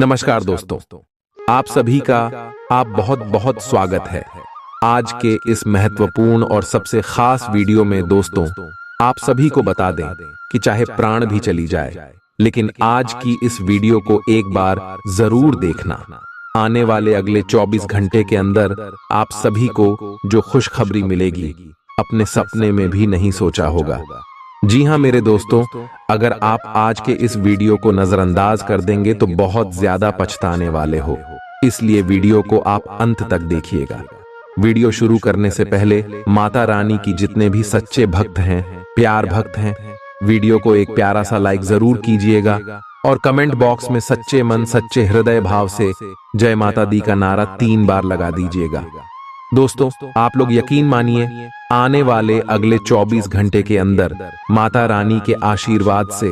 नमस्कार दोस्तों, आप सभी का आप बहुत बहुत स्वागत है आज के इस महत्वपूर्ण और सबसे खास वीडियो में। दोस्तों, आप सभी को बता दें कि चाहे प्राण भी चली जाए, लेकिन आज की इस वीडियो को एक बार जरूर देखना। आने वाले अगले 24 घंटे के अंदर आप सभी को जो खुशखबरी मिलेगी, अपने सपने में भी नहीं सोचा होगा। जी हाँ मेरे दोस्तों, अगर आप आज के इस वीडियो को नजरअंदाज कर देंगे तो बहुत ज्यादा पछताने वाले हो। इसलिए वीडियो को आप अंत तक देखिएगा। वीडियो शुरू करने से पहले माता रानी की जितने भी सच्चे भक्त हैं, प्यार भक्त हैं, वीडियो को एक प्यारा सा लाइक जरूर कीजिएगा और कमेंट बॉक्स में सच्चे मन सच्चे हृदय भाव से जय माता दी का नारा 3 बार लगा दीजिएगा। दोस्तों, आप लोग यकीन मानिए, आने वाले अगले 24 घंटे के अंदर माता रानी के आशीर्वाद से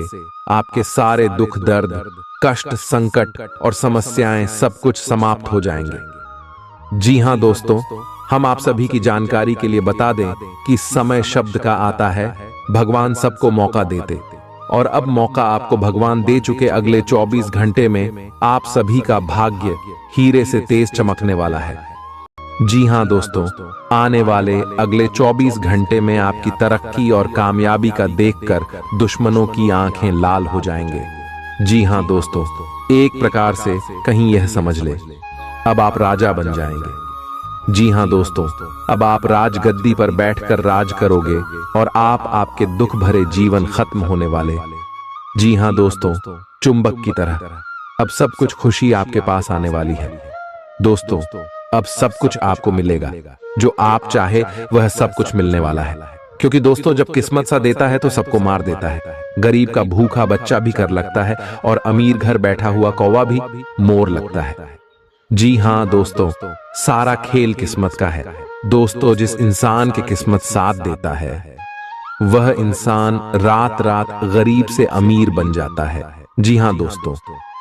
आपके सारे दुख दर्द, कष्ट, संकट और समस्याएं सब कुछ समाप्त हो जाएंगे। जी हां दोस्तों, हम आप सभी की जानकारी के लिए बता दें कि समय शब्द का आता है, भगवान सबको मौका देते, और अब मौका आपको भगवान दे चुके। अगले 24 घंटे में आप सभी का भाग्य हीरे से तेज चमकने वाला है। जी हां दोस्तों, आने वाले अगले 24 घंटे में आपकी तरक्की और कामयाबी का देखकर दुश्मनों की आंखें लाल हो जाएंगे। जी हां दोस्तों, एक प्रकार से कहीं यह समझ ले, अब आप राजा बन जाएंगे। जी हां दोस्तों, अब आप राजगद्दी पर बैठकर राज करोगे और आपके दुख भरे जीवन खत्म होने वाले। जी हां दोस्तों, चुंबक की तरह अब सब कुछ खुशी आपके पास आने वाली है। दोस्तों, अब सब कुछ आपको मिलेगा, जो आप चाहे वह सब कुछ मिलने वाला है। क्योंकि दोस्तों, जब किस्मत सा देता है तो सबको मार देता है। गरीब का भूखा बच्चा भी कर लगता है और अमीर घर बैठा हुआ कौवा भी मोर लगता है। जी हां दोस्तों, सारा खेल किस्मत का है। दोस्तों, जिस इंसान की किस्मत साथ देता है वह इंसान रात रात गरीब से अमीर बन जाता है। जी हां दोस्तों,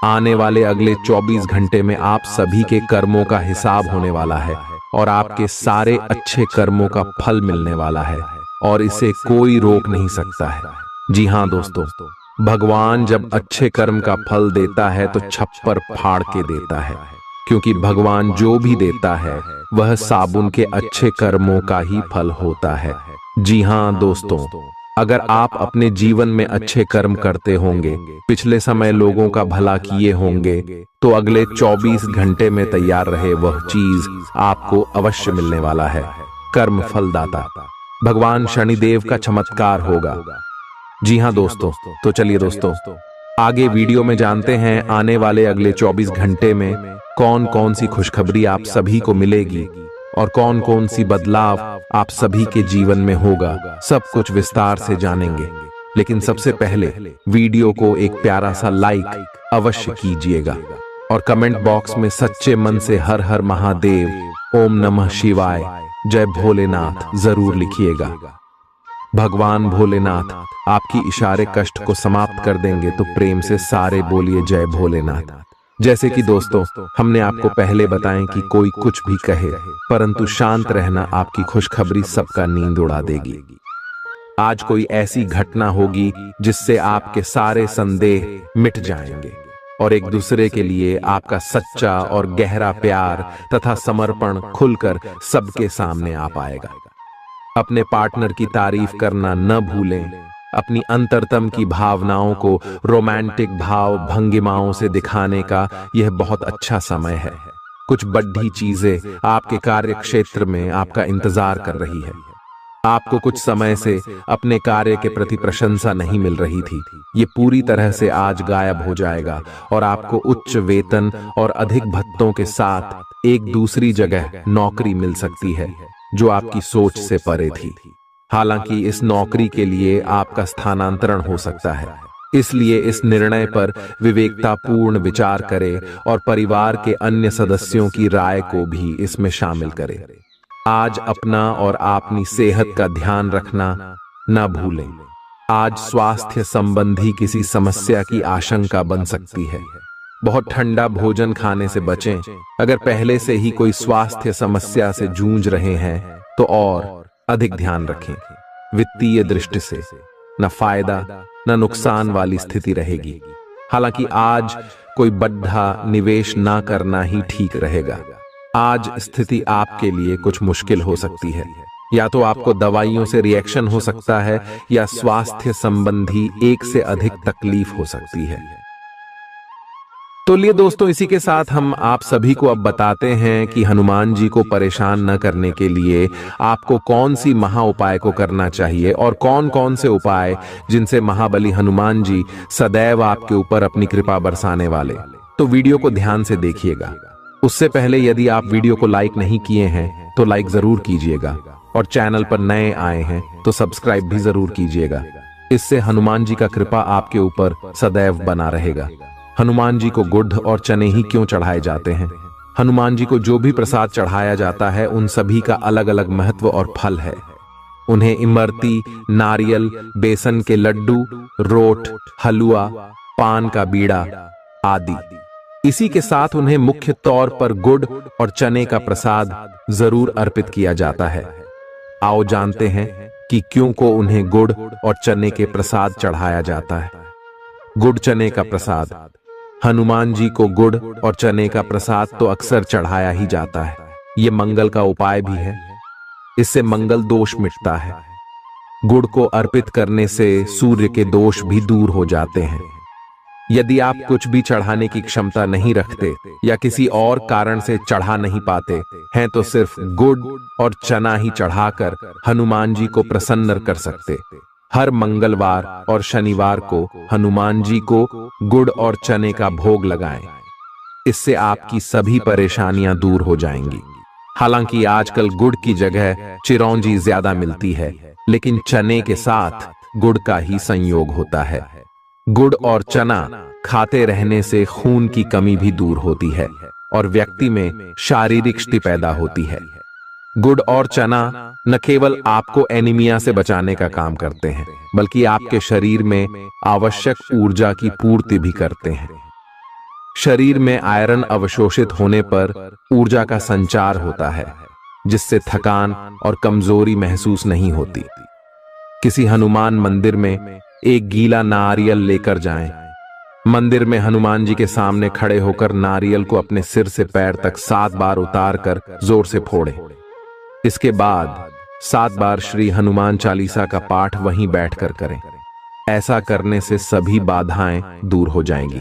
आने वाले अगले 24 घंटे में आप सभी के कर्मों का हिसाब होने वाला है और आपके सारे अच्छे कर्मों का फल मिलने वाला है और इसे कोई रोक नहीं सकता है। जी हां दोस्तों, भगवान जब अच्छे कर्म का फल देता है तो छप्पर फाड़ के देता है, क्योंकि भगवान जो भी देता है वह साबुन के अच्छे कर्मों का ही फल होता है। जी हां दोस्तों, अगर आप अपने जीवन में अच्छे कर्म करते होंगे, पिछले समय लोगों का भला किए होंगे, तो अगले 24 घंटे में तैयार रहे वह चीज आपको अवश्य मिलने वाला है। कर्म फलदाता भगवान शनिदेव का चमत्कार होगा। जी हां दोस्तों, तो चलिए दोस्तों, आगे वीडियो में जानते हैं आने वाले अगले 24 घंटे में कौन कौन सी खुशखबरी आप सभी को मिलेगी और कौन कौन सी बदलाव आप सभी के जीवन में होगा। सब कुछ विस्तार से जानेंगे, लेकिन सबसे पहले वीडियो को एक प्यारा सा लाइक अवश्य कीजिएगा और कमेंट बॉक्स में सच्चे मन से हर हर महादेव, ओम नमः शिवाय, जय भोलेनाथ जरूर लिखिएगा। भगवान भोलेनाथ आपकी इशारे कष्ट को समाप्त कर देंगे, तो प्रेम से सारे बोलिए जय भोलेनाथ। जैसे कि दोस्तों, हमने आपको पहले बताएं कि कोई कुछ भी कहे, परंतु शांत रहना आपकी खुशखबरी सबका नींद उड़ा देगी। आज कोई ऐसी घटना होगी जिससे आपके सारे संदेह मिट जाएंगे और एक दूसरे के लिए आपका सच्चा और गहरा प्यार तथा समर्पण खुलकर सबके सामने आ पाएगा। अपने पार्टनर की तारीफ करना न भूलें। अपनी अंतरतम की भावनाओं को रोमांटिक भाव भंगिमाओं से दिखाने का यह बहुत अच्छा समय है। कुछ बड़ी चीजें आपके कार्य क्षेत्र में आपका इंतजार कर रही है। आपको कुछ समय से अपने कार्य के प्रति प्रशंसा नहीं मिल रही थी, ये पूरी तरह से आज गायब हो जाएगा और आपको उच्च वेतन और अधिक भत्तों के साथ एक दूसरी जगह नौकरी मिल सकती है जो आपकी सोच से परे थी। हालांकि इस नौकरी के लिए आपका स्थानांतरण हो सकता है, इसलिए इस निर्णय पर विवेकतापूर्ण विचार करें और परिवार के अन्य सदस्यों की राय को भी इसमें शामिल करें। आज अपना और अपनी सेहत का ध्यान रखना न भूलें। आज स्वास्थ्य संबंधी किसी समस्या की आशंका बन सकती है। बहुत ठंडा भोजन खाने से बचें। अगर पहले से ही कोई स्वास्थ्य समस्या से जूझ रहे हैं तो और अधिक ध्यान रखें। वित्तीय दृष्टि से न फायदा न नुकसान वाली स्थिति रहेगी। हालांकि आज कोई बड़ा निवेश ना करना ही ठीक रहेगा। आज स्थिति आपके लिए कुछ मुश्किल हो सकती है। या तो आपको दवाइयों से रिएक्शन हो सकता है या स्वास्थ्य संबंधी एक से अधिक तकलीफ हो सकती है। तो लिए दोस्तों, इसी के साथ हम आप सभी को अब बताते हैं कि हनुमान जी को परेशान न करने के लिए आपको कौन सी महा उपाय को करना चाहिए और कौन कौन से उपाय जिनसे महाबली हनुमान जी सदैव आपके ऊपर अपनी कृपा बरसाने वाले। तो वीडियो को ध्यान से देखिएगा। उससे पहले यदि आप वीडियो को लाइक नहीं किए हैं तो लाइक जरूर कीजिएगा और चैनल पर नए आए हैं तो सब्सक्राइब भी जरूर कीजिएगा। इससे हनुमान जी का कृपा आपके ऊपर सदैव बना रहेगा। हनुमान जी को गुड़ और चने ही क्यों चढ़ाए जाते हैं? हनुमान जी को जो भी प्रसाद चढ़ाया जाता है उन सभी का अलग अलग महत्व और फल है। उन्हें इमरती, नारियल, बेसन के लड्डू, रोट, हलवा, पान का बीड़ा आदि। इसी के साथ उन्हें मुख्य तौर पर गुड़ और चने का प्रसाद जरूर अर्पित किया जाता है। आओ जानते हैं कि क्यों को उन्हें गुड़ और चने के प्रसाद चढ़ाया जाता है। गुड़ चने का प्रसाद। हनुमान जी को गुड़ और चने का प्रसाद तो अक्सर चढ़ाया ही जाता है। ये मंगल का उपाय भी है। इससे मंगल दोष मिटता है। गुड़ को अर्पित करने से सूर्य के दोष भी दूर हो जाते हैं। यदि आप कुछ भी चढ़ाने की क्षमता नहीं रखते या किसी और कारण से चढ़ा नहीं पाते हैं तो सिर्फ गुड़ और चना ही चढ़ाकर हनुमान जी को प्रसन्न कर सकते। हर मंगलवार और शनिवार को हनुमान जी को गुड़ और चने का भोग लगाएं। इससे आपकी सभी परेशानियां दूर हो जाएंगी। हालांकि आजकल गुड़ की जगह चिरौंजी ज्यादा मिलती है, लेकिन चने के साथ गुड़ का ही संयोग होता है। गुड़ और चना खाते रहने से खून की कमी भी दूर होती है और व्यक्ति में शारीरिक शक्ति पैदा होती है। गुड़ और चना न केवल आपको एनीमिया से बचाने का काम करते हैं, बल्कि आपके शरीर में आवश्यक ऊर्जा की पूर्ति भी करते हैं। शरीर में आयरन अवशोषित होने पर ऊर्जा का संचार होता है, जिससे थकान और कमजोरी महसूस नहीं होती। किसी हनुमान मंदिर में एक गीला नारियल लेकर जाएं। मंदिर में हनुमान जी के सामने खड़े होकर नारियल को अपने सिर से पैर तक 7 बार उतारकर जोर से फोड़ें। इसके बाद 7 बार श्री हनुमान चालीसा का पाठ वहीं बैठकर करें। ऐसा करने से सभी बाधाएं दूर हो जाएंगी।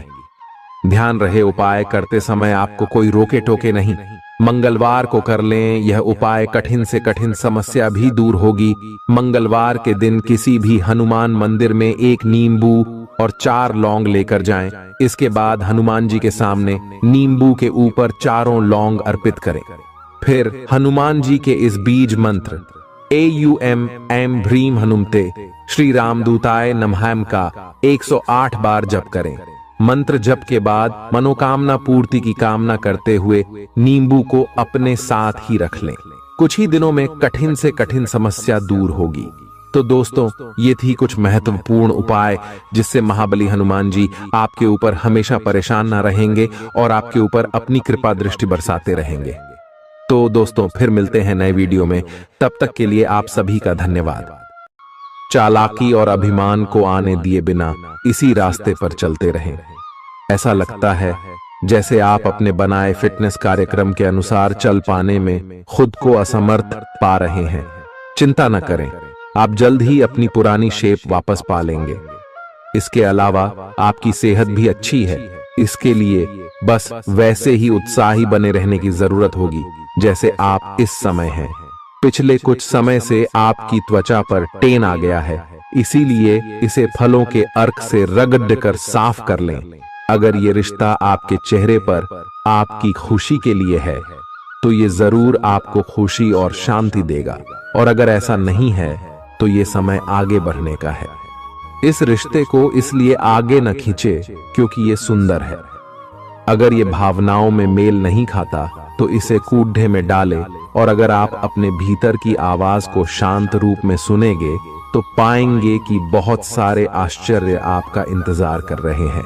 ध्यान रहे, उपाय करते समय आपको कोई रोके टोके नहीं। मंगलवार को कर लें। यह उपाय कठिन से कठिन समस्या भी दूर होगी। मंगलवार के दिन किसी भी हनुमान मंदिर में एक नींबू और 4 लौंग लेकर जाएं। इसके बाद हनुमान जी के सामने नींबू के ऊपर 4 लौंग अर्पित करें। फिर हनुमान जी के इस बीज मंत्र AUM ऐं ह्रीं हनुमते श्री रामदूताय नमः का 108 बार जप करें। मंत्र जप के बाद मनोकामना पूर्ति की कामना करते हुए नींबू को अपने साथ ही रख लें। कुछ ही दिनों में कठिन से कठिन समस्या दूर होगी। तो दोस्तों, ये थी कुछ महत्वपूर्ण उपाय जिससे महाबली हनुमान जी आपके ऊपर हमेशा परेशान ना रहेंगे और आपके ऊपर अपनी कृपा दृष्टि बरसाते रहेंगे। तो दोस्तों, फिर मिलते हैं नए वीडियो में। तब तक के लिए आप सभी का धन्यवाद। चालाकी और अभिमान को आने दिए बिना इसी रास्ते पर चलते रहें। ऐसा लगता है जैसे आप अपने बनाए फिटनेस कार्यक्रम के अनुसार चल पाने में खुद को असमर्थ पा रहे हैं। चिंता न करें, आप जल्द ही अपनी पुरानी शेप वापस पा लेंगे। इसके अलावा आपकी सेहत भी अच्छी है। इसके लिए बस वैसे ही उत्साही बने रहने की जरूरत होगी जैसे आप इस समय हैं। पिछले कुछ समय से आपकी त्वचा पर टेन आ गया है, इसीलिए इसे फलों के अर्क से रगड़ कर साफ कर लें। अगर ये रिश्ता आपके चेहरे पर आपकी खुशी के लिए है तो ये जरूर आपको खुशी और शांति देगा, और अगर ऐसा नहीं है तो ये समय आगे बढ़ने का है। इस रिश्ते को इसलिए आगे न खींचे क्योंकि ये सुंदर है। अगर ये भावनाओं में मेल नहीं खाता तो इसे कूढ़े में डाले, और अगर आप अपने भीतर की आवाज को शांत रूप में सुनेंगे तो पाएंगे कि बहुत सारे आश्चर्य आपका इंतजार कर रहे हैं।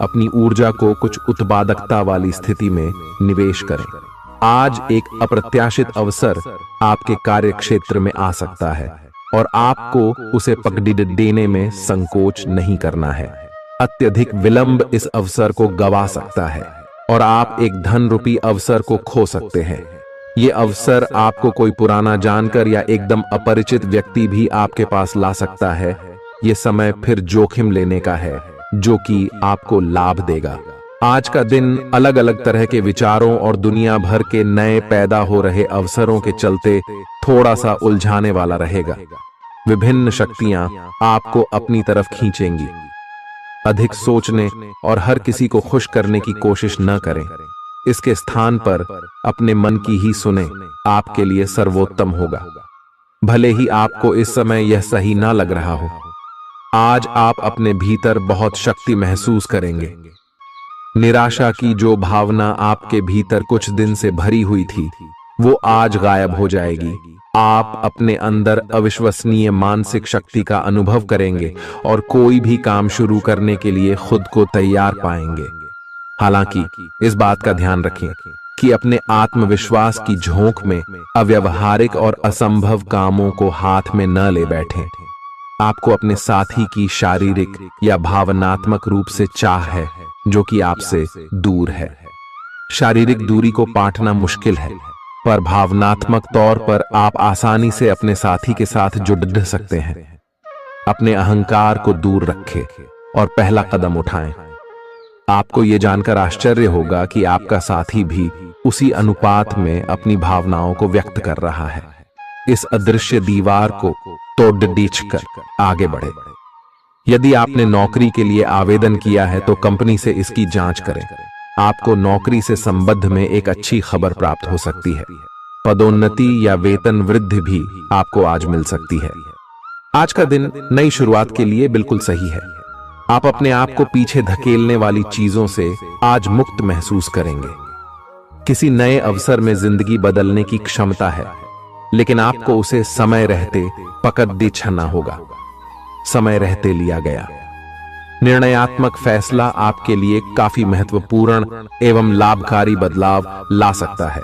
अपनी ऊर्जा को कुछ उत्पादकता वाली स्थिति में निवेश करें। आज एक अप्रत्याशित अवसर आपके कार्य क्षेत्र में आ सकता है और आपको उसे पकड़ देने में संकोच नहीं करना है। अत्यधिक विलंब इस अवसर को गवा सकता है और आप एक धन रूपी अवसर को खो सकते हैं। ये अवसर आपको कोई पुराना जानकर या एकदम अपरिचित व्यक्ति भी आपके पास ला सकता है। ये समय फिर जोखिम लेने का है जो कि आपको लाभ देगा। आज का दिन अलग अलग तरह के विचारों और दुनिया भर के नए पैदा हो रहे अवसरों के चलते थोड़ा सा उलझाने वाला रहेगा। विभिन्न शक्तियां आपको अपनी तरफ खींचेंगी। अधिक सोचने और हर किसी को खुश करने की कोशिश न करें। इसके स्थान पर अपने मन की ही सुने, आपके लिए सर्वोत्तम होगा। भले ही आपको इस समय यह सही ना लग रहा हो, आज आप अपने भीतर बहुत शक्ति महसूस करेंगे। निराशा की जो भावना आपके भीतर कुछ दिन से भरी हुई थी, वो आज गायब हो जाएगी। आप अपने अंदर अविश्वसनीय मानसिक शक्ति का अनुभव करेंगे और कोई भी काम शुरू करने के लिए खुद को तैयार पाएंगे। हालांकि इस बात का ध्यान रखें कि अपने आत्मविश्वास की झोंक में अव्यावहारिक और असंभव कामों को हाथ में न ले बैठें। आपको अपने साथी की शारीरिक या भावनात्मक रूप से चाह है जो कि आपसे दूर है। शारीरिक दूरी को पाटना मुश्किल है, पर भावनात्मक तौर पर आप आसानी से अपने साथी के साथ जुड़ सकते हैं। अपने अहंकार को दूर रखें और पहला कदम उठाएं। आपको यह जानकर आश्चर्य होगा कि आपका साथी भी उसी अनुपात में अपनी भावनाओं को व्यक्त कर रहा है। इस अदृश्य दीवार को तोड़ आगे बढ़े। यदि आपने नौकरी के लिए आवेदन किया है तो कंपनी से इसकी जांच करें। आपको नौकरी से संबंध में एक अच्छी खबर प्राप्त हो सकती है। पदोन्नति या वेतन वृद्धि भी आपको आज मिल सकती है। आज का दिन नई शुरुआत के लिए बिल्कुल सही है। आप अपने आप को पीछे धकेलने वाली चीजों से आज मुक्त महसूस करेंगे। किसी नए अवसर में जिंदगी बदलने की क्षमता है, लेकिन आपको उसे समय रहते पकड़ दे छना होगा। समय रहते लिया गया निर्णयात्मक फैसला आपके लिए काफी महत्वपूर्ण एवं लाभकारी बदलाव ला सकता है।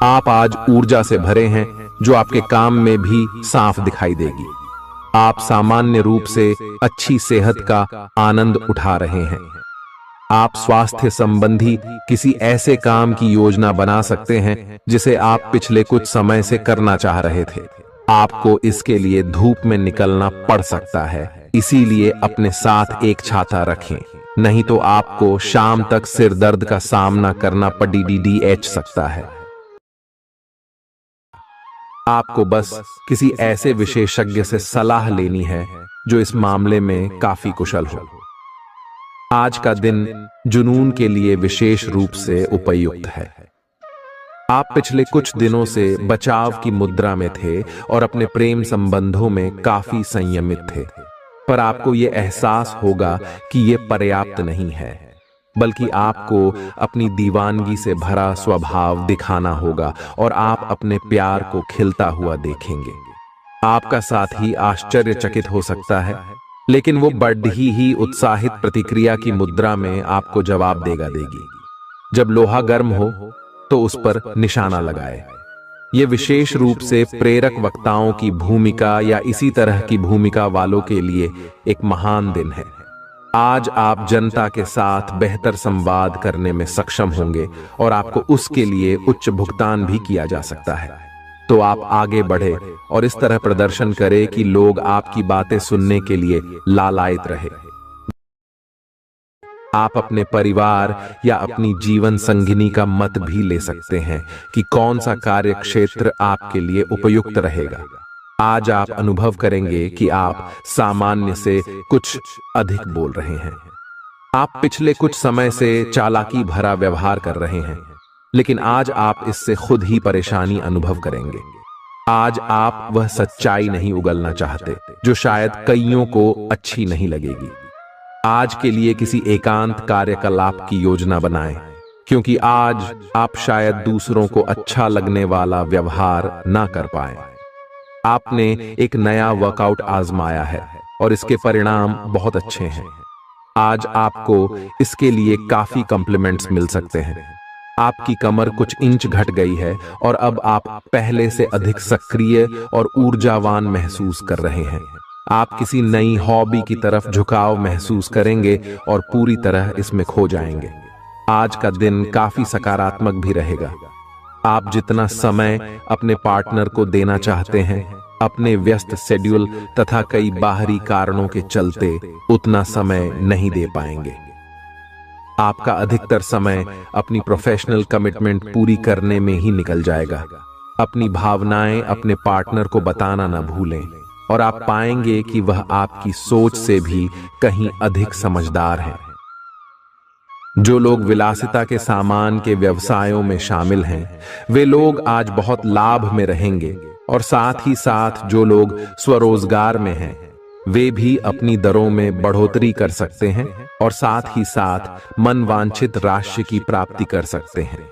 आप आज ऊर्जा से भरे हैं जो आपके काम में भी साफ दिखाई देगी। आप सामान्य रूप से अच्छी सेहत का आनंद उठा रहे हैं। आप स्वास्थ्य संबंधी किसी ऐसे काम की योजना बना सकते हैं जिसे आप पिछले कुछ समय से करना चाह रहे थे। आपको इसके लिए धूप में निकलना पड़ सकता है, इसीलिए अपने साथ एक छाता रखें, नहीं तो आपको शाम तक सिर दर्द का सामना करना पड़ सकता है। आपको बस किसी ऐसे विशेषज्ञ से सलाह लेनी है जो इस मामले में काफी कुशल हो। आज का दिन जुनून के लिए विशेष रूप से उपयुक्त है। आप पिछले कुछ दिनों से बचाव की मुद्रा में थे और अपने प्रेम संबंधों में काफी संयमित थे, पर आपको यह एहसास होगा कि यह पर्याप्त नहीं है, बल्कि आपको अपनी दीवानगी से भरा स्वभाव दिखाना होगा और आप अपने प्यार को खिलता हुआ देखेंगे। आपका साथी आश्चर्यचकित हो सकता है, लेकिन वो बड़ी ही उत्साहित प्रतिक्रिया की मुद्रा में आपको जवाब देगी। जब लोहा गर्म हो तो उस पर निशाना लगाए। ये विशेष रूप से प्रेरक वक्ताओं की भूमिका या इसी तरह की भूमिका वालों के लिए एक महान दिन है। आज आप जनता के साथ बेहतर संवाद करने में सक्षम होंगे और आपको उसके लिए उच्च भुगतान भी किया जा सकता है। तो आप आगे बढ़े और इस तरह प्रदर्शन करें कि लोग आपकी बातें सुनने के लिए लालायित रहे। आप अपने परिवार या अपनी जीवन संगिनी का मत भी ले सकते हैं कि कौन सा कार्य क्षेत्र आपके लिए उपयुक्त रहेगा। आज आप अनुभव करेंगे कि आप सामान्य से कुछ अधिक बोल रहे हैं। आप पिछले कुछ समय से चालाकी भरा व्यवहार कर रहे हैं, लेकिन आज आप इससे खुद ही परेशानी अनुभव करेंगे। आज आप वह सच्चाई नहीं उगलना चाहते जो शायद कईयों को अच्छी नहीं लगेगी। आज के लिए किसी एकांत कार्यकलाप की योजना बनाएं, क्योंकि आज आप शायद दूसरों को अच्छा लगने वाला व्यवहार ना कर पाए। आपने एक नया वर्कआउट आजमाया है और इसके परिणाम बहुत अच्छे हैं। आज आपको इसके लिए काफी कॉम्प्लीमेंट्स मिल सकते हैं। आपकी कमर कुछ इंच घट गई है और अब आप पहले से अधिक सक्रिय और ऊर्जावान महसूस कर रहे हैं। आप किसी नई हॉबी की तरफ झुकाव महसूस करेंगे और पूरी तरह इसमें खो जाएंगे। आज का दिन काफी सकारात्मक भी रहेगा। आप जितना समय अपने पार्टनर को देना चाहते हैं, अपने व्यस्त शेड्यूल तथा कई बाहरी कारणों के चलते उतना समय नहीं दे पाएंगे। आपका अधिकतर समय अपनी प्रोफेशनल कमिटमेंट पूरी करने में ही निकल जाएगा। अपनी भावनाएं अपने पार्टनर को बताना न भूलें और आप पाएंगे कि वह आपकी सोच से भी कहीं अधिक समझदार है। जो लोग विलासिता के सामान के व्यवसायों में शामिल हैं, वे लोग आज बहुत लाभ में रहेंगे और साथ ही साथ जो लोग स्वरोजगार में हैं, वे भी अपनी दरों में बढ़ोतरी कर सकते हैं और साथ ही साथ मनवांछित राशि की प्राप्ति कर सकते हैं।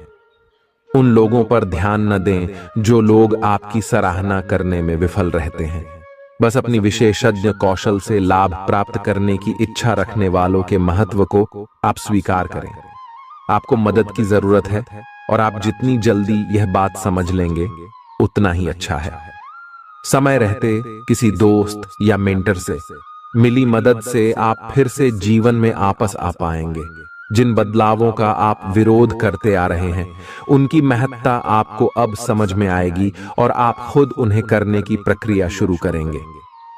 उन लोगों पर ध्यान न दें जो लोग आपकी सराहना करने में विफल रहते हैं। बस अपनी विशेषज्ञ कौशल से लाभ प्राप्त करने की इच्छा रखने वालों के महत्व को आप स्वीकार करें। आपको मदद की जरूरत है और आप जितनी जल्दी यह बात समझ लेंगे उतना ही अच्छा है। समय रहते किसी दोस्त या मेंटर से मिली मदद से आप फिर से जीवन में वापस आ पाएंगे। जिन बदलावों का आप विरोध करते आ रहे हैं, उनकी महत्ता आपको अब समझ में आएगी और आप खुद उन्हें करने की प्रक्रिया शुरू करेंगे।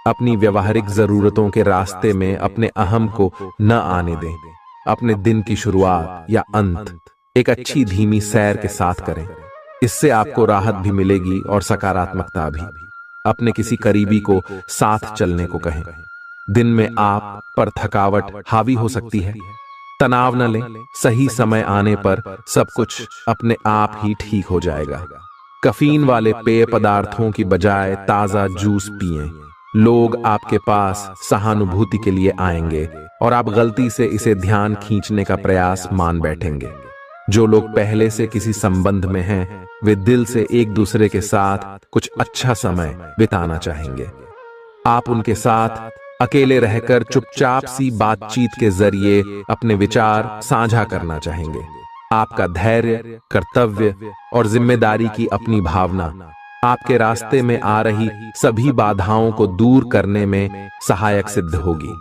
अपनी व्यवहारिक जरूरतों के रास्ते में अपने अहम को न आने दें। अपने दिन की शुरुआत या अंत एक अच्छी धीमी सैर के साथ करें। इससे आपको राहत भी मिलेगी और सकारात्मकता भी। अपने किसी करीबी को साथ चलने को कहें। दिन में आप पर थकावट हावी हो सकती है, तनाव न लें। सही समय आने पर सब कुछ अपने आप ही ठीक हो जाएगा। कैफीन वाले पेय पदार्थों की बजाय ताजा जूस पिएं। लोग आपके पास सहानुभूति के लिए आएंगे और आप गलती से इसे ध्यान खींचने का प्रयास मान बैठेंगे। जो लोग पहले से किसी संबंध में हैं, वे दिल से एक दूसरे के साथ कुछ अच्छा समय बिताना चाहेंगे। आप उनके साथ अकेले रहकर चुपचाप सी बातचीत के जरिए अपने विचार साझा करना चाहेंगे। आपका धैर्य, कर्तव्य और जिम्मेदारी की अपनी भावना आपके रास्ते में आ रही सभी बाधाओं को दूर करने में सहायक सिद्ध होगी।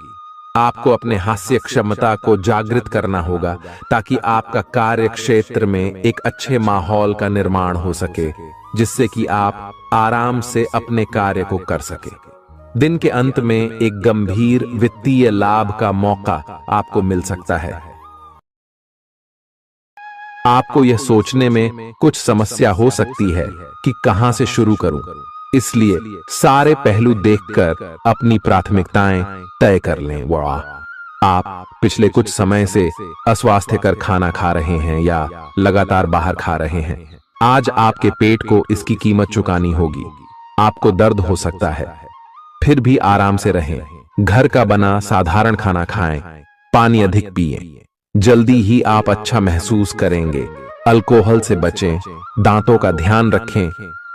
आपको अपने हास्य क्षमता को जागृत करना होगा ताकि आपका कार्य क्षेत्र में एक अच्छे माहौल का निर्माण हो सके, जिससे कि आप आराम से अपने कार्य को कर सके। दिन के अंत में एक गंभीर वित्तीय लाभ का मौका आपको मिल सकता है। आपको यह सोचने में कुछ समस्या हो सकती है कि कहां से शुरू करूं, इसलिए सारे पहलू देखकर अपनी प्राथमिकताएं तय कर लें। आप पिछले कुछ समय से अस्वास्थ्यकर खाना खा रहे हैं या लगातार बाहर खा रहे हैं। आज आपके पेट को इसकी कीमत चुकानी होगी। आपको दर्द हो सकता है, फिर भी आराम से रहें। घर का बना साधारण खाना खाएं, पानी अधिक पिएं। जल्दी ही आप अच्छा महसूस करेंगे। अल्कोहल से बचें, दांतों का ध्यान रखें।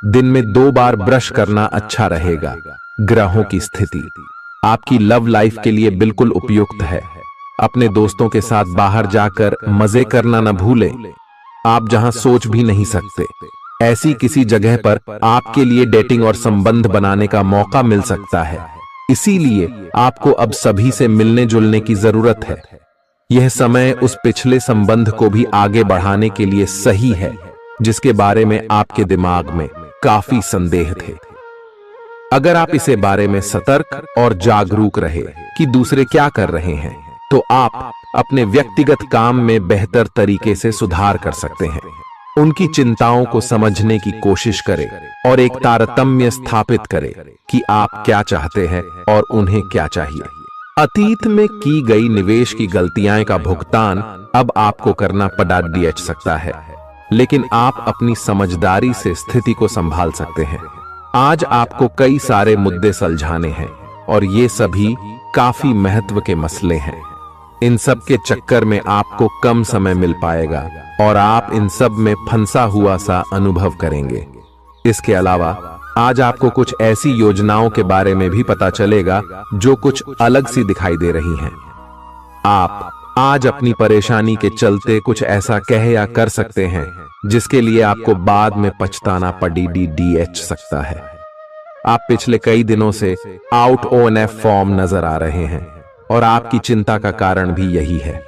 दिन में 2 बार ब्रश करना अच्छा रहेगा। ग्रहों की स्थिति आपकी लव लाइफ के लिए बिल्कुल उपयुक्त है। अपने दोस्तों के साथ बाहर जाकर मजे करना न भूलें। आप जहां सोच भी नहीं सकते, ऐसी किसी जगह पर आपके लिए डेटिंग और संबंध बनाने का मौका मिल सकता है। इसीलिए आपको अब सभी से मिलने जुलने की जरूरत है। यह समय उस पिछले संबंध को भी आगे बढ़ाने के लिए सही है जिसके बारे में आपके दिमाग में काफी संदेह थे। अगर आप इसे बारे में सतर्क और जागरूक रहे कि दूसरे क्या कर रहे हैं, तो आप अपने व्यक्तिगत काम में बेहतर तरीके से सुधार कर सकते हैं। उनकी चिंताओं को समझने की कोशिश करें और एक तारतम्य स्थापित करें कि आप क्या चाहते हैं और उन्हें क्या चाहिए। अतीत में की गई निवेश की गलतियां का भुगतान अब आपको करना पड़ सकता है, लेकिन आप अपनी समझदारी से स्थिति को संभाल सकते हैं। आज आपको कई सारे मुद्दे सुलझाने हैं और ये सभी काफी महत्व के मसले हैं। इन सब के चक्कर में आपको कम समय मिल पाएगा और आप इन सब में फंसा हुआ सा अनुभव करेंगे। इसके अलावा आज आपको कुछ ऐसी योजनाओं के बारे में भी पता चलेगा जो कुछ अलग सी दिखाई दे रही हैं। आप आज अपनी परेशानी के चलते कुछ ऐसा कह या कर सकते हैं जिसके लिए आपको बाद में पछताना पड़ सकता है। आप पिछले कई दिनों से आउट ONF फॉर्म नजर आ रहे हैं और आपकी चिंता का कारण भी यही है।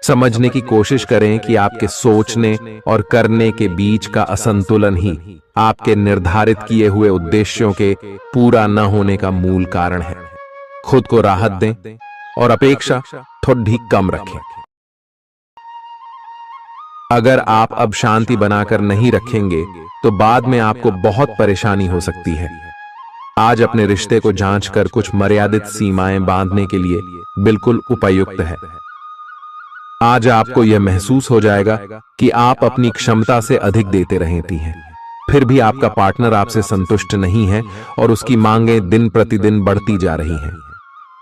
समझने की कोशिश करें कि आपके सोचने और करने के बीच का असंतुलन ही आपके निर्धारित किए हुए उद्देश्यों के पूरा न होने का मूल कारण है। खुद को राहत दें और अपेक्षा थोड़ी कम रखें। अगर आप अब शांति बनाकर नहीं रखेंगे तो बाद में आपको बहुत परेशानी हो सकती है। आज अपने रिश्ते को जांचकर कुछ मर्यादित सीमाएं बांधने के लिए बिल्कुल उपयुक्त है। आज आपको यह महसूस हो जाएगा कि आप अपनी क्षमता से अधिक देते रहती हैं, फिर भी आपका पार्टनर आपसे संतुष्ट नहीं है और उसकी मांगें दिन प्रतिदिन बढ़ती जा रही हैं।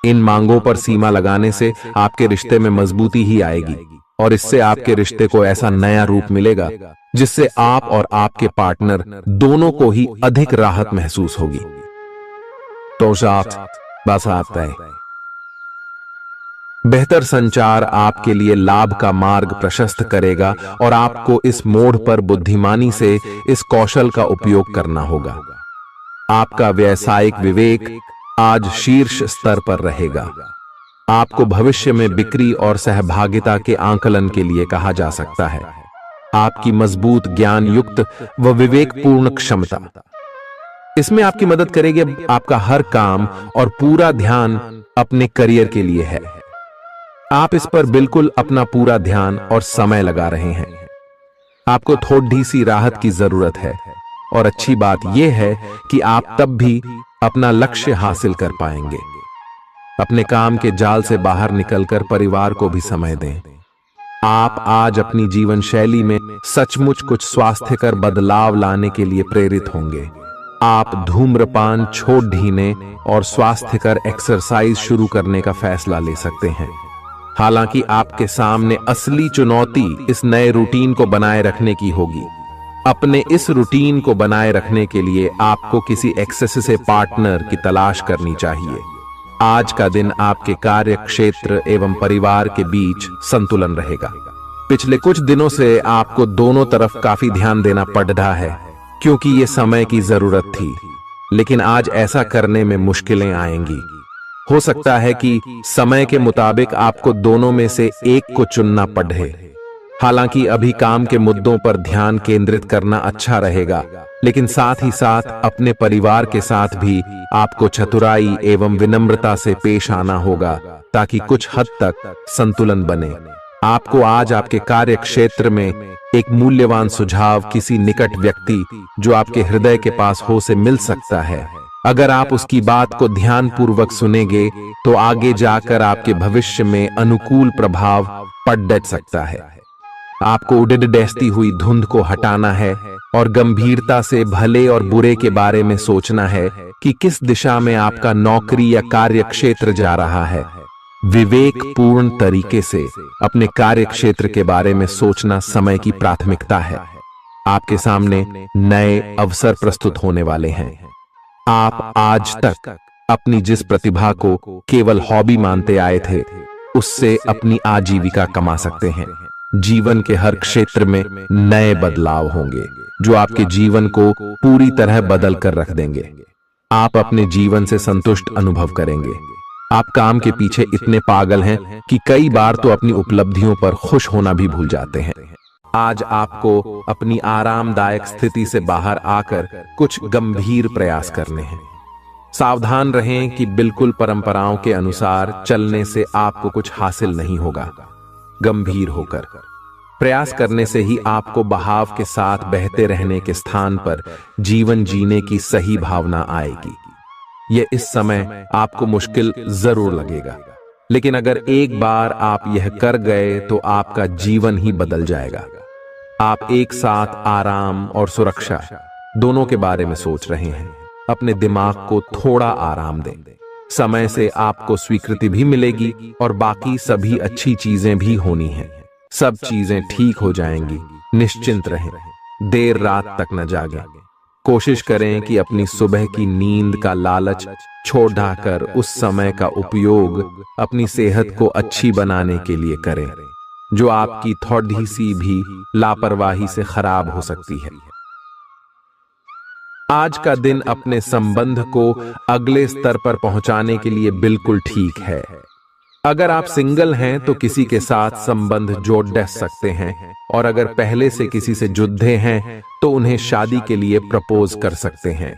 इन मांगों पर सीमा लगाने से आपके रिश्ते में मजबूती ही आएगी और इससे आपके रिश्ते को ऐसा नया रूप मिलेगा जिससे आप और आपके पार्टनर दोनों को ही अधिक राहत महसूस होगी। तो बस आता है। बेहतर संचार आपके लिए लाभ का मार्ग प्रशस्त करेगा और आपको इस मोड़ पर बुद्धिमानी से इस कौशल का उपयोग करना होगा। आपका व्यावसायिक विवेक आज शीर्ष स्तर पर रहेगा। आपको भविष्य में बिक्री और सहभागिता के आंकलन के लिए कहा जा सकता है। आपकी मजबूत ज्ञान युक्त व विवेकपूर्ण क्षमता इसमें आपकी मदद करेगी। आपका हर काम और पूरा ध्यान अपने करियर के लिए है। आप इस पर बिल्कुल अपना पूरा ध्यान और समय लगा रहे हैं। आपको थोड़ी सी राहत की जरूरत है और अच्छी बात यह है कि आप तब भी अपना लक्ष्य हासिल कर पाएंगे। अपने काम के जाल से बाहर निकलकर परिवार को भी समय दें। आप आज अपनी जीवन शैली में सचमुच कुछ स्वास्थ्यकर बदलाव लाने के लिए प्रेरित होंगे। आप धूम्रपान छोड़ देने और स्वास्थ्यकर एक्सरसाइज शुरू करने का फैसला ले सकते हैं। हालांकि आपके सामने असली चुनौती इस नए रूटीन को बनाए रखने की होगी। अपने इस रूटीन को बनाए रखने के लिए आपको किसी एक्सेस से पार्टनर की तलाश करनी चाहिए। आज का दिन आपके कार्य क्षेत्र एवं परिवार के बीच संतुलन रहेगा। पिछले कुछ दिनों से आपको दोनों तरफ काफी ध्यान देना पड़ रहा है क्योंकि ये समय की जरूरत थी, लेकिन आज ऐसा करने में मुश्किलें आएंगी। हो सकता है कि समय के मुताबिक आपको दोनों में से एक को चुनना पड़े। हालांकि अभी काम के मुद्दों पर ध्यान केंद्रित करना अच्छा रहेगा, लेकिन साथ ही साथ अपने परिवार के साथ भी आपको चतुराई एवं विनम्रता से पेश आना होगा ताकि कुछ हद तक संतुलन बने। आपको आज आपके कार्य क्षेत्र में एक मूल्यवान सुझाव किसी निकट व्यक्ति जो आपके हृदय के पास हो से मिल सकता है। अगर आप उसकी बात को ध्यानपूर्वक सुनेंगे तो आगे जाकर आपके भविष्य में अनुकूल प्रभाव पड़ सकता है। आपको उड़ती हुई धुंध को हटाना है और गंभीरता से भले और बुरे के बारे में सोचना है कि किस दिशा में आपका नौकरी या कार्य क्षेत्र जा रहा है। विवेकपूर्ण तरीके से अपने कार्य क्षेत्र के बारे में सोचना समय की प्राथमिकता है। आपके सामने नए अवसर प्रस्तुत होने वाले हैं। आप आज तक अपनी जिस प्रतिभा को केवल हॉबी मानते आए थे, उससे अपनी आजीविका कमा सकते हैं। जीवन के हर क्षेत्र में नए बदलाव होंगे जो आपके जीवन को पूरी तरह बदल कर रख देंगे। आप अपने जीवन से संतुष्ट अनुभव करेंगे। आप काम के पीछे इतने पागल हैं कि कई बार तो अपनी उपलब्धियों पर खुश होना भी भूल जाते हैं। आज आपको अपनी आरामदायक स्थिति से बाहर आकर कुछ गंभीर प्रयास करने हैं। सावधान रहें कि बिल्कुल परंपराओं के अनुसार चलने से आपको कुछ हासिल नहीं होगा। गंभीर होकर प्रयास करने से ही आपको बहाव के साथ बहते रहने के स्थान पर जीवन जीने की सही भावना आएगी। यह इस समय आपको मुश्किल जरूर लगेगा, लेकिन अगर एक बार आप यह कर गए तो आपका जीवन ही बदल जाएगा। आप एक साथ आराम और सुरक्षा दोनों के बारे में सोच रहे हैं। अपने दिमाग को थोड़ा आराम दें। समय से आपको स्वीकृति भी मिलेगी और बाकी सभी अच्छी चीजें भी होनी हैं। सब चीजें ठीक हो जाएंगी। निश्चिंत रहें। देर रात तक न जागें। कोशिश करें कि अपनी सुबह की नींद का लालच छोड़कर उस समय का उपयोग अपनी सेहत को अच्छी बनाने के लिए करें, जो आपकी थोड़ी सी भी लापरवाही से खराब हो सकती है। आज का दिन अपने संबंध को अगले स्तर पर पहुंचाने के लिए बिल्कुल ठीक है। अगर आप सिंगल हैं तो किसी के साथ संबंध जोड़ सकते हैं, और अगर पहले से किसी से जुड़े हैं तो उन्हें शादी के लिए प्रपोज कर सकते हैं।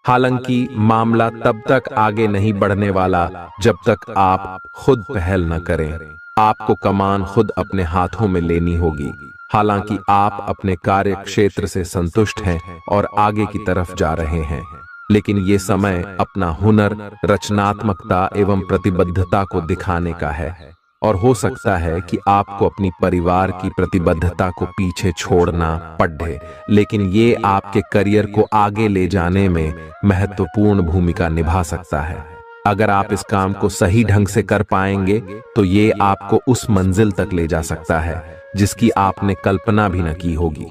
हालांकि मामला तब तक आगे नहीं बढ़ने वाला जब तक आप खुद पहल न करें। आपको कमान खुद अपने हाथों में लेनी होगी। हालांकि आप अपने कार्य क्षेत्र से संतुष्ट हैं और आगे की तरफ जा रहे हैं, लेकिन ये समय अपना हुनर, रचनात्मकता एवं प्रतिबद्धता को दिखाने का है। और हो सकता है कि आपको अपनी परिवार की प्रतिबद्धता को पीछे छोड़ना पड़े, लेकिन ये आपके करियर को आगे ले जाने में महत्वपूर्ण भूमिका निभा सकता है। अगर आप इस काम को सही ढंग से कर पाएंगे तो ये आपको उस मंजिल तक ले जा सकता है जिसकी आपने कल्पना भी न की होगी।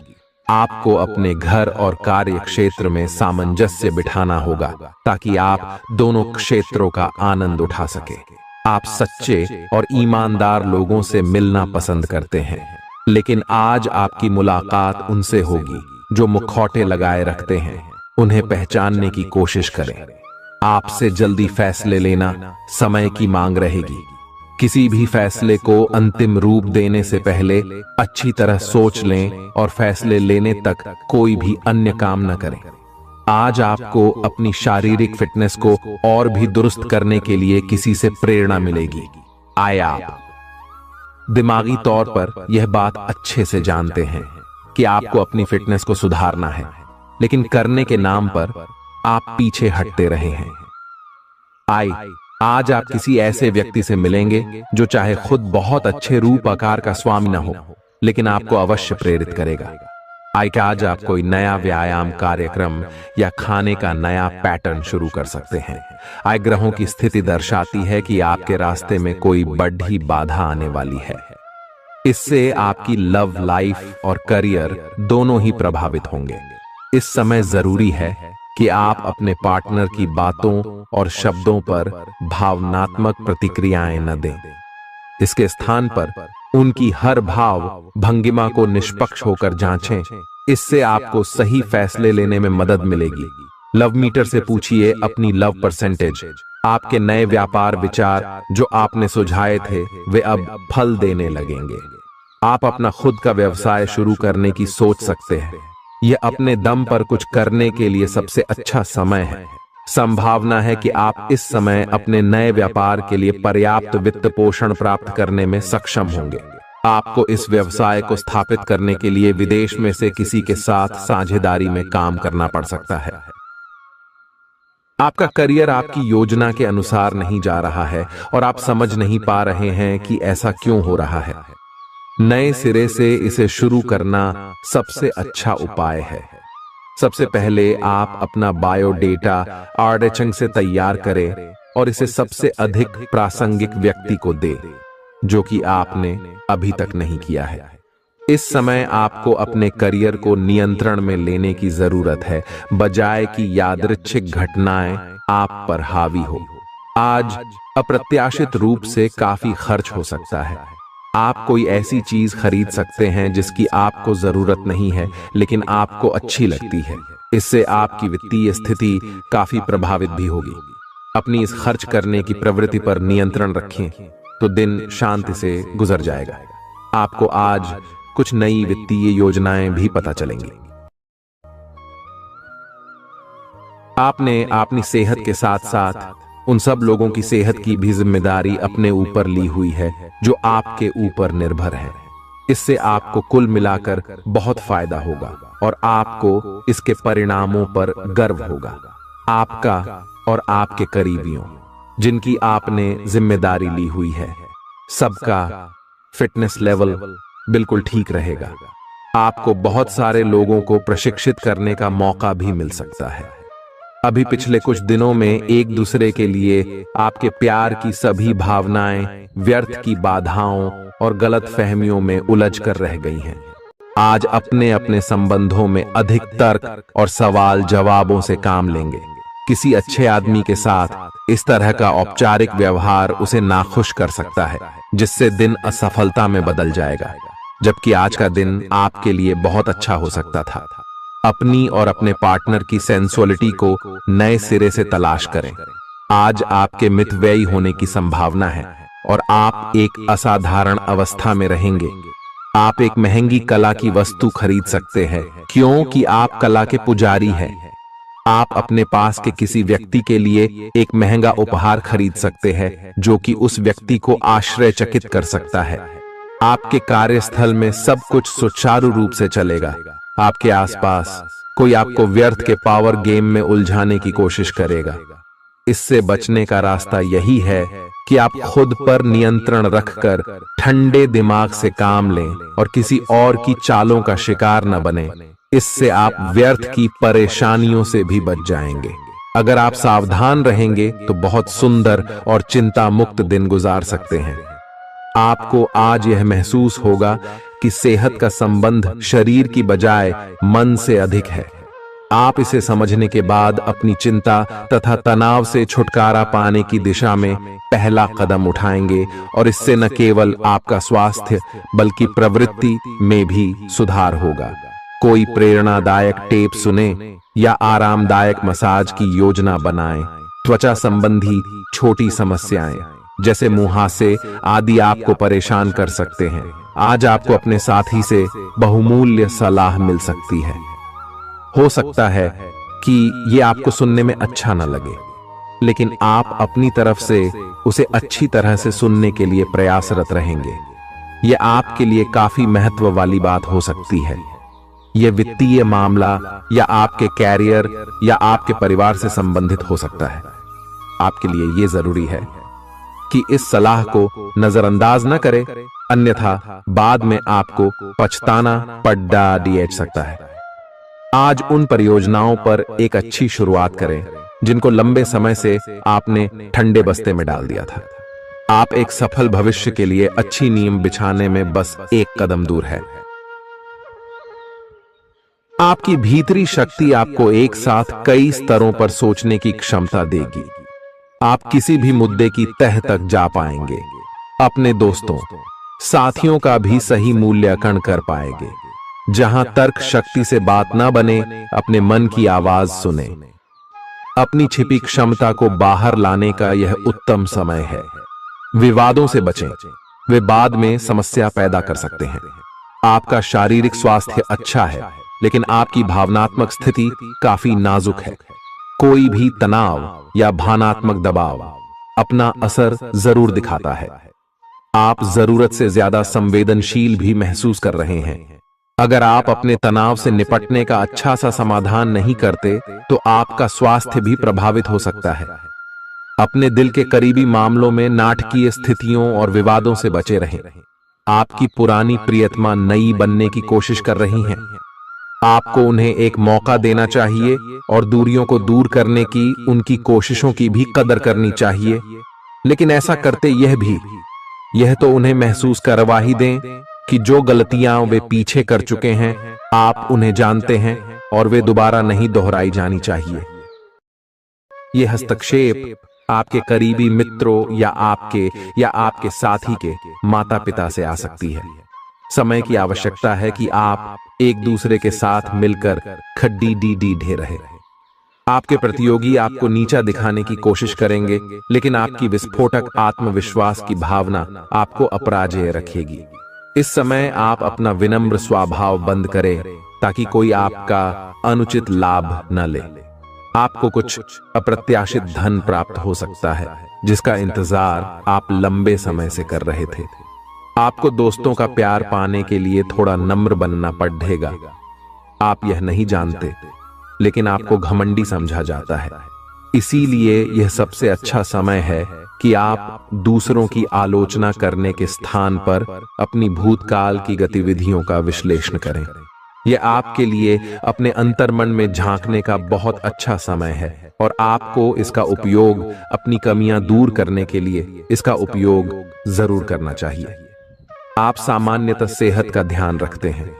आपको अपने घर और कार्य क्षेत्र में सामंजस्य बिठाना होगा ताकि आप दोनों क्षेत्रों का आनंद उठा सके। आप सच्चे और ईमानदार लोगों से मिलना पसंद करते हैं, लेकिन आज आपकी मुलाकात उनसे होगी जो मुखौटे लगाए रखते हैं। उन्हें पहचानने की कोशिश करें। आपसे जल्दी फैसले लेना समय की मांग रहेगी। किसी भी फैसले को अंतिम रूप देने से पहले अच्छी तरह सोच लें और फैसले लेने तक कोई भी अन्य काम न करें। आज आपको अपनी शारीरिक फिटनेस को और भी दुरुस्त करने के लिए किसी से प्रेरणा मिलेगी। आए आप दिमागी तौर पर यह बात अच्छे से जानते हैं कि आपको अपनी फिटनेस को सुधारना है, लेकिन करने के नाम पर आप पीछे हटते रहे हैं। आज आप किसी ऐसे व्यक्ति से मिलेंगे जो चाहे खुद बहुत अच्छे रूप आकार का स्वामी न हो, लेकिन आपको अवश्य प्रेरित करेगा। आज आप कोई नया व्यायाम कार्यक्रम या खाने का नया पैटर्न शुरू कर सकते हैं। ग्रहों की स्थिति दर्शाती है कि आपके रास्ते में कोई बड़ी बाधा आने वाली है। इससे आपकी लव लाइफ और करियर दोनों ही प्रभावित होंगे। इस समय जरूरी है कि आप अपने पार्टनर की बातों और शब्दों पर भावनात्मक प्रतिक्रियाएं न दें। इसके स्थान पर उनकी हर भाव भंगिमा को निष्पक्ष होकर जांचें। इससे आपको सही फैसले लेने में मदद मिलेगी। लव मीटर से पूछिए अपनी लव परसेंटेज। आपके नए व्यापार विचार जो आपने सुझाए थे वे अब फल देने लगेंगे। आप अपना खुद का व्यवसाय शुरू करने की सोच सकते हैं। यह अपने दम पर कुछ करने के लिए सबसे अच्छा समय है। संभावना है कि आप इस समय अपने नए व्यापार के लिए पर्याप्त वित्त पोषण प्राप्त करने में सक्षम होंगे। आपको इस व्यवसाय को स्थापित करने के लिए विदेश में से किसी के साथ साझेदारी में काम करना पड़ सकता है। आपका करियर आपकी योजना के अनुसार नहीं जा रहा है और आप समझ नहीं पा रहे हैं कि ऐसा क्यों हो रहा है। नए सिरे से इसे शुरू करना सबसे अच्छा उपाय है। सबसे पहले आप अपना बायोडेटा आर्डेचंग से तैयार करें और इसे सबसे अधिक प्रासंगिक व्यक्ति को दें जो कि आपने अभी तक नहीं किया है। इस समय आपको अपने करियर को नियंत्रण में लेने की जरूरत है, बजाय कि यादृच्छिक घटनाएं आप पर हावी हो। आज अप्रत्याशित रूप से काफी खर्च हो सकता है। आप कोई ऐसी चीज खरीद सकते हैं जिसकी आपको जरूरत नहीं है लेकिन आपको अच्छी लगती है। इससे आपकी वित्तीय स्थिति काफी प्रभावित भी होगी। अपनी इस खर्च करने की प्रवृत्ति पर नियंत्रण रखें तो दिन शांति से गुजर जाएगा। आपको आज कुछ नई वित्तीय योजनाएं भी पता चलेंगी। आपने अपनी सेहत के साथ साथ उन सब लोगों की सेहत की भी जिम्मेदारी अपने ऊपर ली हुई है जो आपके ऊपर निर्भर है। इससे आपको कुल मिलाकर बहुत फायदा होगा और आपको इसके परिणामों पर गर्व होगा। आपका और आपके करीबियों जिनकी आपने जिम्मेदारी ली हुई है, सबका फिटनेस लेवल बिल्कुल ठीक रहेगा। आपको बहुत सारे लोगों को प्रशिक्षित करने का मौका भी मिल सकता है। अभी पिछले कुछ दिनों में एक दूसरे के लिए आपके प्यार की सभी भावनाएं व्यर्थ की बाधाओं और गलत फहमियों में उलझ कर रह गई हैं। आज अपने अपने संबंधों में अधिक तर्क और सवाल जवाबों से काम लेंगे। किसी अच्छे आदमी के साथ इस तरह का औपचारिक व्यवहार उसे नाखुश कर सकता है, जिससे दिन असफलता में बदल जाएगा। जबकि आज का दिन आपके लिए बहुत अच्छा हो सकता था। अपनी और अपने पार्टनर की सेंसुअलिटी को नए सिरे से तलाश करें। आज आपके मितव्ययी होने की संभावना है और आप एक असाधारण अवस्था में रहेंगे। आप एक महंगी कला की वस्तु खरीद सकते हैं क्योंकि आप कला के पुजारी हैं। आप अपने पास के किसी व्यक्ति के लिए एक महंगा उपहार खरीद सकते हैं जो कि उस व्यक्ति को आश्चर्यचकित कर सकता है। आपके कार्यस्थल में सब कुछ सुचारू रूप से चलेगा। आपके आसपास कोई आपको व्यर्थ के पावर गेम में उलझाने की कोशिश करेगा। इससे बचने का रास्ता यही है कि आप खुद पर नियंत्रण रखकर ठंडे दिमाग से काम लें और किसी और की चालों का शिकार न बने। इससे आप व्यर्थ की परेशानियों से भी बच जाएंगे। अगर आप सावधान रहेंगे तो बहुत सुंदर और चिंता मुक्त दिन गुजार सकते हैं। आपको आज यह महसूस होगा कि सेहत का संबंध शरीर की बजाय मन से अधिक है। आप इसे समझने के बाद अपनी चिंता तथा तनाव से छुटकारा पाने की दिशा में पहला कदम उठाएंगे और इससे न केवल आपका स्वास्थ्य बल्कि प्रवृत्ति में भी सुधार होगा। कोई प्रेरणादायक टेप सुने या आरामदायक मसाज की योजना बनाएं। त्वचा संबंधी छोटी समस्याएं जैसे मुहासे आदि आपको परेशान कर सकते हैं। आज आपको अपने साथी से बहुमूल्य सलाह मिल सकती है। हो सकता है कि ये आपको सुनने में अच्छा न लगे, लेकिन आप अपनी तरफ से उसे अच्छी तरह से सुनने के लिए प्रयासरत रहेंगे। यह आपके लिए काफी महत्व वाली बात हो सकती है। यह वित्तीय मामला या आपके कैरियर या आपके परिवार से संबंधित हो सकता है। आपके लिए यह जरूरी है कि इस सलाह को नजरअंदाज न करें, अन्यथा बाद में आपको पछताना पड़ सकता है। आज उन परियोजनाओं पर एक अच्छी शुरुआत करें जिनको लंबे समय से आपने ठंडे बस्ते में डाल दिया था। आप एक सफल भविष्य के लिए अच्छी नींव बिछाने में बस एक कदम दूर है। आपकी भीतरी शक्ति आपको एक साथ कई स्तरों पर सोचने की क्षमता देगी। आप किसी भी मुद्दे की तह तक जा पाएंगे। अपने दोस्तों, साथियों का भी सही मूल्यांकन कर पाएंगे। जहां तर्क शक्ति से बात ना बने, अपने मन की आवाज सुने। अपनी छिपी क्षमता को बाहर लाने का यह उत्तम समय है। विवादों से बचें, वे बाद में समस्या पैदा कर सकते हैं। आपका शारीरिक स्वास्थ्य अच्छा है, लेकिन आपकी भावनात्मक स्थिति काफी नाजुक है। कोई भी तनाव या भावनात्मक दबाव अपना असर जरूर दिखाता है। आप जरूरत से ज्यादा संवेदनशील भी महसूस कर रहे हैं। अगर आप अपने तनाव से निपटने का अच्छा सा समाधान नहीं करते तो आपका स्वास्थ्य भी प्रभावित हो सकता है। अपने दिल के करीबी मामलों में नाटकीय स्थितियों और विवादों से बचे रहें। आपकी पुरानी प्रियतमा नई बनने की कोशिश कर रही हैं। आपको उन्हें एक मौका देना चाहिए और दूरियों को दूर करने की उनकी कोशिशों की भी कदर करनी चाहिए। लेकिन ऐसा करते यह तो उन्हें महसूस करवा ही दें कि जो गलतियां वे पीछे कर चुके हैं आप उन्हें जानते हैं और वे दोबारा नहीं दोहराई जानी चाहिए। यह हस्तक्षेप आपके करीबी मित्रों या आपके साथी के माता पिता से आ सकती है। समय की आवश्यकता है कि आप एक दूसरे के साथ मिलकर खड्डी ढे रहे। आपके प्रतियोगी आपको नीचा दिखाने की कोशिश करेंगे, लेकिन आपकी विस्फोटक आत्मविश्वास की भावना आपको अपराजेय रखेगी। इस समय आप अपना विनम्र स्वभाव बंद करें ताकि कोई आपका अनुचित लाभ न ले। आपको कुछ अप्रत्याशित धन प्राप्त हो सकता है जिसका इंतजार आप लंबे समय से कर रहे थे। आपको दोस्तों का प्यार पाने के लिए थोड़ा नम्र बनना पड़ेगा। आप यह नहीं जानते, लेकिन आपको घमंडी समझा जाता है। इसीलिए यह सबसे अच्छा समय है कि आप दूसरों की आलोचना करने के स्थान पर अपनी भूतकाल की गतिविधियों का विश्लेषण करें। यह आपके लिए अपने अंतर्मन में झांकने का बहुत अच्छा समय है और आपको इसका उपयोग अपनी कमियां दूर करने के लिए इसका उपयोग जरूर करना चाहिए। आप सामान्यतः सेहत का ध्यान रखते हैं,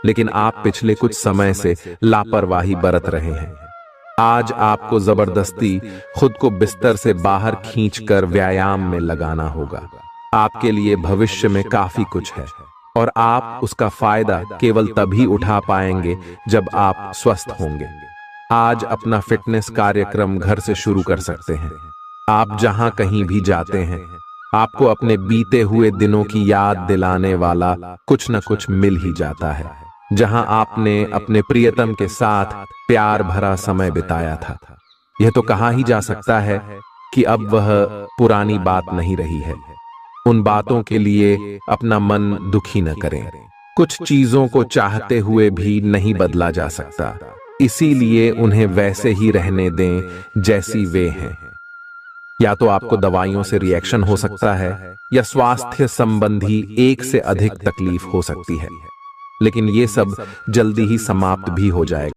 लेकिन आप पिछले कुछ समय से लापरवाही बरत रहे हैं। आज आपको जबरदस्ती खुद को बिस्तर से बाहर खींचकर व्यायाम में लगाना होगा। आपके लिए भविष्य में काफी कुछ है। और आप उसका फायदा केवल तभी उठा पाएंगे जब आप स्वस्थ होंगे। आज अपना फिटनेस कार्यक्रम घर से शुरू कर सकते हैं। आप जहां कहीं भी जाते हैं, आपको अपने बीते हुए दिनों की याद दिलाने वाला कुछ न कुछ मिल ही जाता है, जहां आपने अपने प्रियतम के साथ प्यार भरा समय बिताया था। यह तो कहा ही जा सकता है कि अब वह पुरानी बात नहीं रही है। उन बातों के लिए अपना मन दुखी न करें। कुछ चीजों को चाहते हुए भी नहीं बदला जा सकता, इसीलिए उन्हें वैसे ही रहने दें जैसी वे हैं। या तो आपको दवाइयों से रिएक्शन हो सकता है, या स्वास्थ्य संबंधी एक से अधिक तकलीफ हो सकती है, लेकिन ये सब जल्दी ही समाप्त भी हो जाएगा।